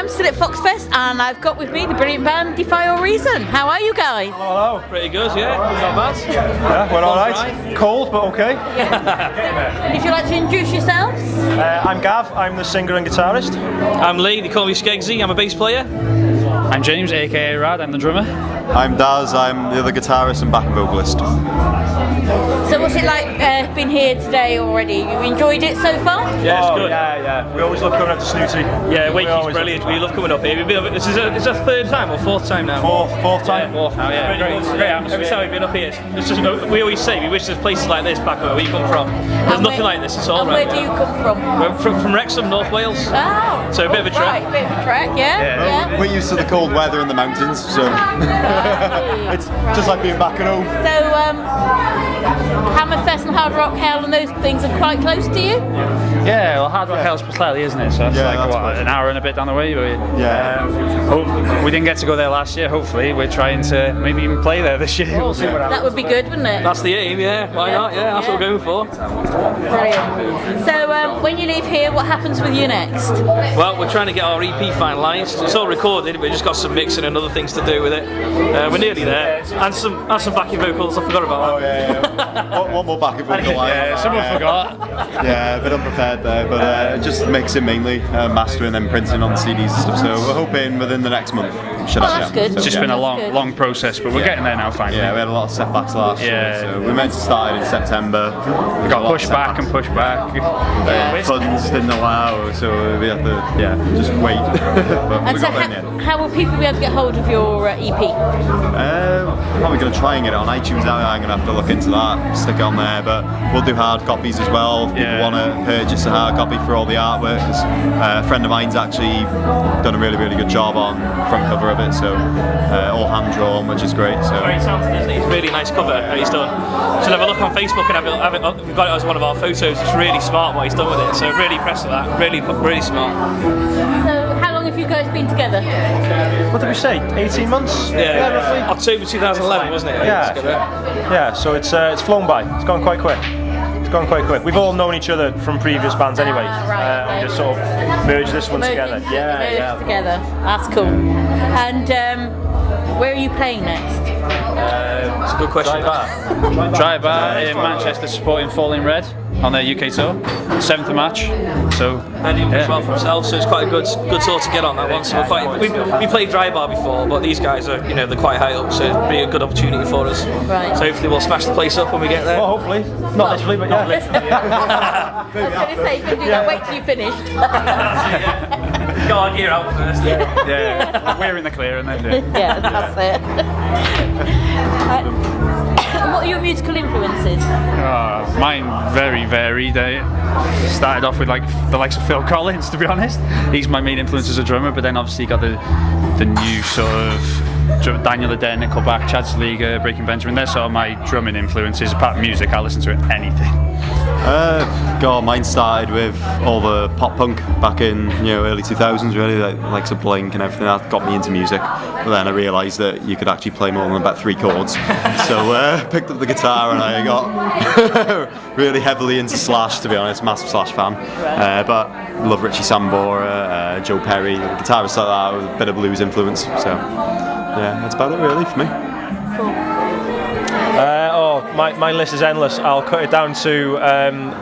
I'm still at FOXFEST and I've got with me the brilliant band Defy or Reason. How are you guys? Hello. Pretty good, yeah. Not bad. Yeah, we're alright. Cold, but okay. Would you like to introduce yourselves? I'm Gav, I'm the singer and guitarist. I'm Lee, they call me Skeggsy, I'm a bass player. I'm James, aka Rad, I'm the drummer. I'm Daz, I'm the other guitarist and backing vocalist. So what's it like being here today already? You enjoyed it so far? Yeah, it's good. Yeah. We always love coming up to Snooty. Yeah, Wakey's brilliant. We love coming up here. This is our third time or fourth time now? Fourth time. Yeah, fourth now, yeah. Great atmosphere. Every time we've been up here, it's just, we always say we wish there's places like this back where we come from. There's nothing like this at all. And where do you come from? We're from Wrexham, North Wales. Oh. So a bit of a trek. Right, a bit of a trek, yeah. We're used to the cold weather in the mountains, so it's just like being back at home. So, Hammerfest and Hard Rock Hell and those things are quite close to you? Yeah, well, Hard Rock Hell's slightly, isn't it? So that's an hour and a bit down the way. But we didn't get to go there last year. Hopefully, we're trying to maybe even play there this year. We'll see what happens. That would be good, wouldn't it? That's the aim, yeah. Why not? Yeah, that's what we're going for. Brilliant. So, when you leave here, what happens with you next? Well, we're trying to get our EP finalised. It's all recorded, but we've just got some mixing and other things to do with it. We're nearly there. And some backing vocals, I forgot about that. One more backing vocal line. Yeah, someone forgot. Yeah, a bit unprepared there, but just mixing mainly, mastering and printing on CDs and stuff. So we're hoping within the next month. That's good. It's just been a long process, but we're getting there now finally. Yeah, we had a lot of setbacks last year. So we meant to start it in September. We got pushed back and pushed back. Funds didn't allow, so we had to just wait. But And we so, got there in the end. how will people be able to get hold of your EP? Probably going to try and get it on iTunes now. I'm going to have to look into that, stick it on there. But we'll do hard copies as well. If people want to purchase a hard copy for all the artwork, because a friend of mine's actually done a really good job on the front cover of it. So all hand drawn, which is great. So very talented, isn't it? It's a really nice cover that he's done. So have a look on Facebook and have it. We've got it as one of our photos. It's really smart what he's done with it. So really impressed with that. Really smart. So, how long have you guys been together? What did we say? 18 months? Yeah, roughly. October 2011, wasn't it? Yeah. So it's flown by. It's gone quite quick. We've all known each other from previous bands anyway. Right. We just sort of merged this one together. Merged together. That's cool. And where are you playing next? It's a good question. Dry Bar in Manchester supporting Falling Red on their UK tour. 7th of March. So They're doing well for themselves, so it's quite a good tour to get on that one. So we played Dry Bar before, but these guys are they're quite high up, so it'd be a good opportunity for us. Right. So hopefully we'll smash the place up when we get there. Well, hopefully. Not literally, but yeah. I was going to say, you can do that. Wait till you finished. Got our gear out first. yeah, we're in the clear and then Yeah, that's it. What are your musical influences? Mine very varied. I started off with like the likes of Phil Collins, to be honest. He's my main influence as a drummer, but then obviously got the new sort of Daniel Adair, Nickelback, Chad Sleeger, Breaking Benjamin. They're sort of my drumming influences. Apart from music, I'll listen to anything. Mine started with all the pop punk back in early 2000s, really, like some Blink and everything. That got me into music. But then I realised that you could actually play more than about 3 chords. So picked up the guitar and I got really heavily into Slash, to be honest. Massive Slash fan. But love Richie Sambora, Joe Perry, guitarists like that with a bit of blues influence. So yeah, that's about it really for me. My list is endless. I'll cut it down to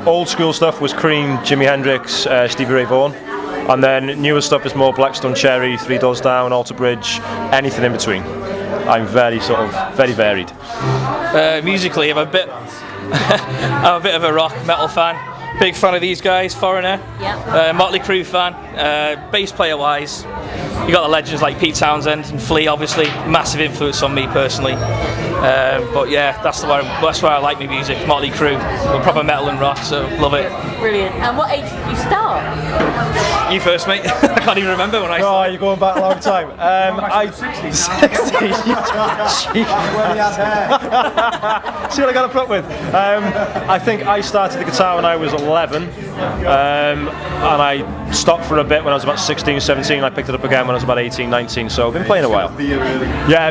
old school stuff was Cream, Jimi Hendrix, Stevie Ray Vaughan, and then newer stuff is more Blackstone Cherry, Three Doors Down, Alter Bridge, anything in between. I'm very varied. Musically, I'm a bit of a rock metal fan. Big fan of these guys, Foreigner. Yeah. Motley Crue fan. Bass player wise, you got the legends like Pete Townsend and Flea, obviously, massive influence on me personally. But yeah, that's where I like my music. Motley Crue, we're proper metal and rock, so love it. Brilliant. And what age did you start? You first, mate. I can't even remember when I started. Oh, you're going back a long time. I 60s. See what I got to put with. I think I started the guitar when I was 11, and I stopped for a bit when I was about 16, 17. I picked it up again when I was about 18, 19. So I've been playing a while. Yeah,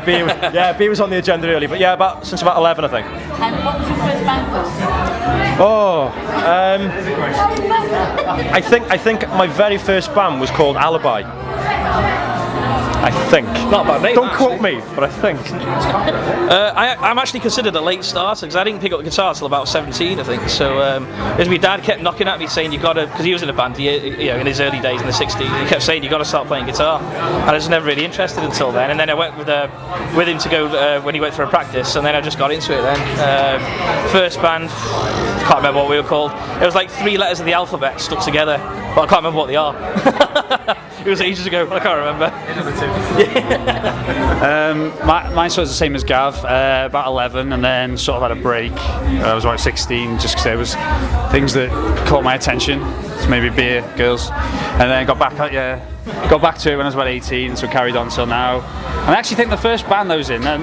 B was on the agenda early, but yeah, since about 11, I think. And what was your first band called? I think my very first band was called Alibi. I think. Not a bad name, Don't quote actually. me, but I think. I'm actually considered a late starter because I didn't pick up the guitar till about 17, I think. So as my dad kept knocking at me saying you got to, because he was in a band, in his early days in the 60s, he kept saying you got to start playing guitar, and I was never really interested until then. And then I went with him to go when he went for a practice, and then I just got into it. Then first band, can't remember what we were called. It was like 3 letters of the alphabet stuck together, but I can't remember what they are. It was ages ago, but I can't remember. Mine sort of the same as Gav, about 11, and then sort of had a break. I was about 16, just because there was things that caught my attention, so maybe beer, girls, and then got back to it when I was about 18, so carried on till now. And I actually think the first band I was in, I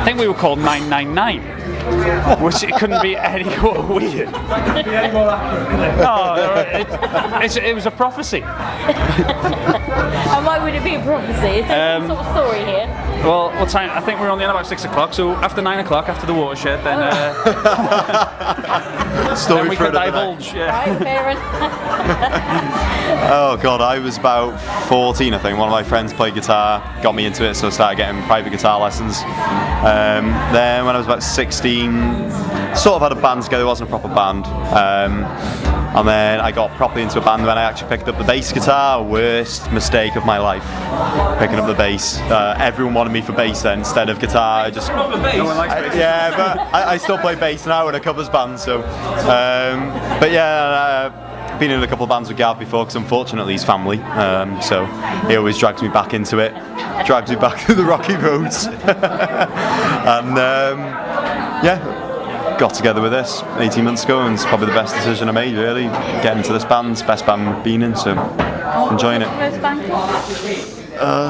think we were called 999, which it couldn't be any more weird. No, it was a prophecy. And why would it be a prophecy? Is there some sort of story here? Well, what time? I think we're only in about 6 o'clock, so after 9 o'clock, after the watershed, then Story then we for can another day. divulge. Yeah. Right, fair enough. Oh god, I was about 14, I think. One of my friends played guitar, got me into it, so I started getting private guitar lessons. Then when I was about 16, sort of had a band together. It wasn't a proper band. And then I got properly into a band when I actually picked up the bass guitar. Worst mistake of my life, picking up the bass. Everyone wanted me for bass then instead of guitar. No one likes bass. Yeah, but I still play bass now in a covers band. So, but yeah. Been in a couple of bands with Gav before because unfortunately he's family, so he always drags me back into it, drags me back to the rocky roads. And yeah, got together with this 18 months ago, and it's probably the best decision I made, really, getting into this band. It's the best band we've been in, so enjoying it. First band?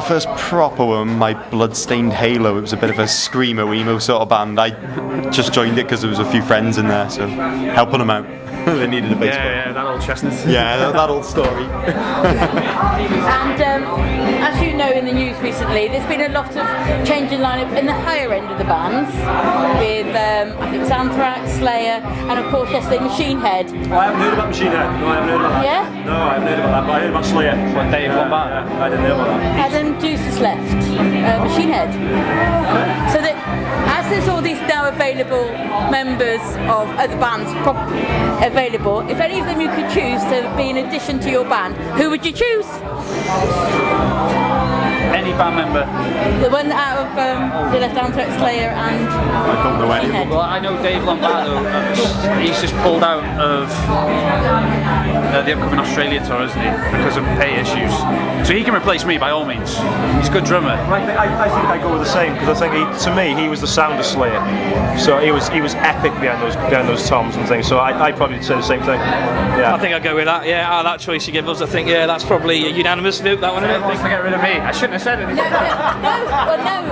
First proper one, my Bloodstained Halo. It was a bit of a screamo emo sort of band. I just joined it because there was a few friends in there, so helping them out. They needed a bass player. Yeah, that old chestnut. Yeah, that old story. And as you know, in the news recently, there's been a lot of change in lineup in the higher end of the bands, with I think it's Anthrax, Slayer, and of course yesterday Machine Head. Oh, I haven't heard about Machine Head. No, I haven't heard about that. Yeah? No, I haven't heard about that, but I heard about Slayer. One day, one band. Yeah, I didn't know about that. And then Juice's left, Machine Head. So that as there's all these now available members of other bands available, if any of them you could choose to be in addition to your band, who would you choose? Any band member? The one out of the left Anthrax, Slayer and I don't know any. Machine Head. Well, I know Dave Lombardo. He's just pulled out of the upcoming Australia tour, isn't he? Because of pay issues. So he can replace me by all means. He's a good drummer. I think I go with the same, because I think to me he was the sound of Slayer, so he was epic behind those toms and things. So I'd probably say the same thing. Yeah. I think I'll go with that. Yeah, that choice you give us, I think that's probably a unanimous vote. That one, isn't Wants to it? get rid of me. I shouldn't have said anything. No,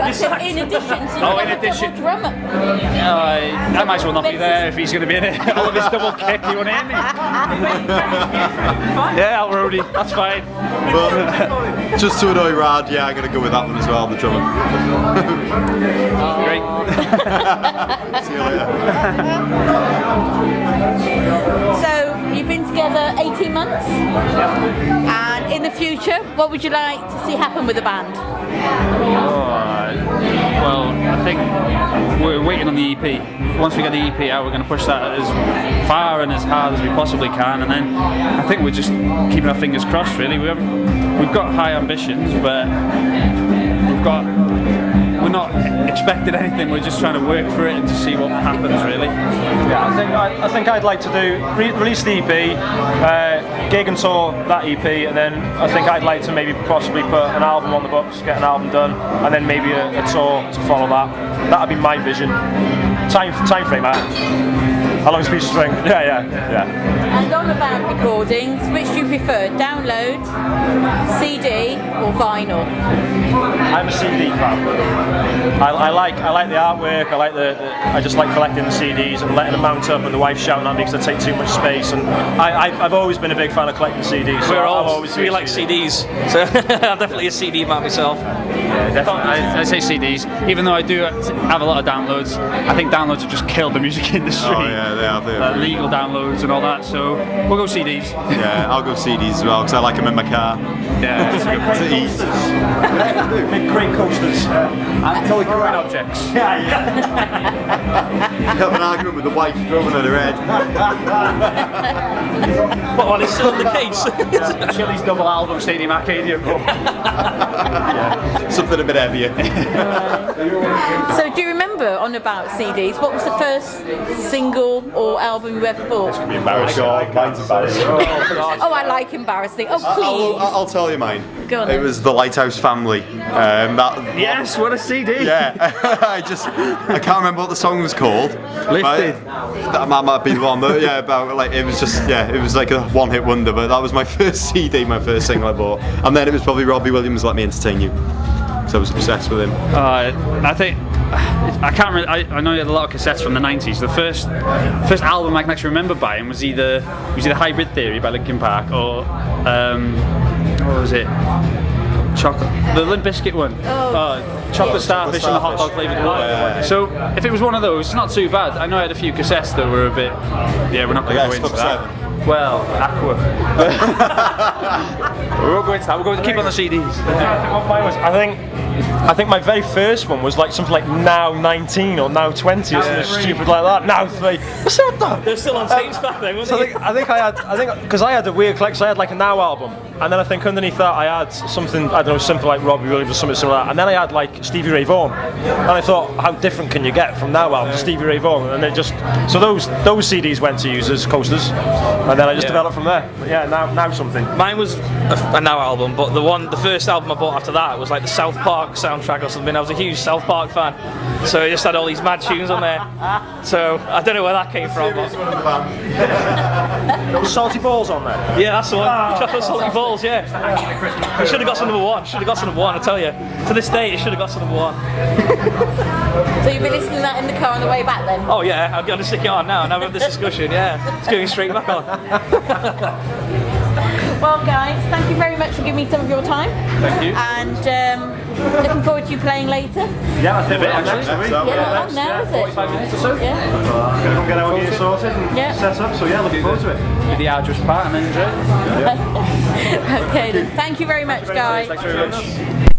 I said in addition. So Oh, you in have a addition. double drummer. I might as well not be there if he's going to be in it. All of his double kick, you want to hear me? Yeah, Al Roadie, that's fine. But just to annoy Rad, yeah, I'm gonna go with that one as well, the drummer. Great. See you later. So you've been together 18 months, and in the future, what would you like to see happen with the band? Well, I think we're waiting on the EP. Once we get the EP out, we're going to push that as far and as hard as we possibly can, and then I think we're just keeping our fingers crossed. Really, we've got high ambitions, but we're not expecting anything. We're just trying to work for it and to see what happens. Really. Yeah, I think I'd like to do release the EP, gig and tour that EP, and then I think I'd like to maybe possibly put an album on the books, get an album done, and then maybe a tour to follow that. That'd be my vision. Time frame, how long is a piece of string? Yeah. And on about recordings, which do you prefer, download, CD or vinyl? I'm a CD fan. I like the artwork. I just like collecting the CDs and letting them mount up, and the wife shouting at me because they take too much space. And I've always been a big fan of collecting CDs. So We're all always we like CDs, so I'm definitely a CD man myself. Yeah, definitely. I say CDs, even though I do have a lot of downloads. I think downloads have just killed the music industry. Oh yeah, they have. Legal downloads and all that. So we'll go CDs. Yeah, I'll go CDs as well because I like them in my car. Yeah, that's a good point. To ease. Big crate coasters. And totally growing objects. You have an argument with the wife throwing at her head. Well, it's still the case. Chili's double album Stadium Arcadia. Something a bit heavier. So do you remember on about CDs? What was the first single or album you ever bought? Embarrassing. Mine's embarrassing. Oh, I like embarrassing. Oh, please. I'll tell you mine. Go on It then. was the Lighthouse Family. Yes, what a CD. Yeah, I can't remember what the song was called. Lifted. That might be the one. But yeah, about like it was like a one-hit wonder. But that was my first CD, my first single I bought, and then it was probably Robbie Williams' "Let Me Entertain You," because I was obsessed with him. I think I can't remember. I know you had a lot of cassettes from the 90s. The first album I can actually remember buying was either Hybrid Theory by Linkin Park or what was it? The Limp Bizkit one. Chocolate Starfish and the hot dog flavoured water. Yeah. So if it was one of those, it's not too bad. I know I had a few cassettes that were a bit. Yeah, we're not going to go into Club that. 7. Well, Aqua. We won't go into that. We're going to keep on the CDs. I think my very first one was like something like Now 19 or Now 20 or something stupid like that. Now 3. What's that? They're still on tapes back then, weren't So they? I think because I had a weird collection. I had like a Now album, and then I think underneath that I had something, I don't know, something like Robbie Williams or something similar. And then I had like Stevie Ray Vaughan, and I thought, how different can you get from Now album to Stevie Ray Vaughan? And it just so those CDs went to use as coasters, and then I just developed from there. But yeah, now something. Mine was a Now album, but the first album I bought after that was like the South Park soundtrack or something. I was a huge South Park fan, so it just had all these mad tunes on there. So I don't know where that came from. But Those salty balls on there. yeah, that's the one. Chocolate salty balls. Yeah. It should have got to number one. Should have got to number one. I tell you. To this day, it should have got to number one. So you've been listening to that in the car on the way back then? Oh yeah, I'm going to stick it on now and have this discussion. Yeah, it's going straight back on. Well, guys, thank you very much for giving me some of your time. Thank you. And looking forward to you playing later. Yeah, I think bit, actually. Yeah, not long now, is it? 45 minutes or so. Yeah. Gonna go get our gear sorted and Yeah. set up. So yeah, looking forward to it. Do the arduous part and then enjoy it. Okay, then. Thank you very much, guys. Thanks very much.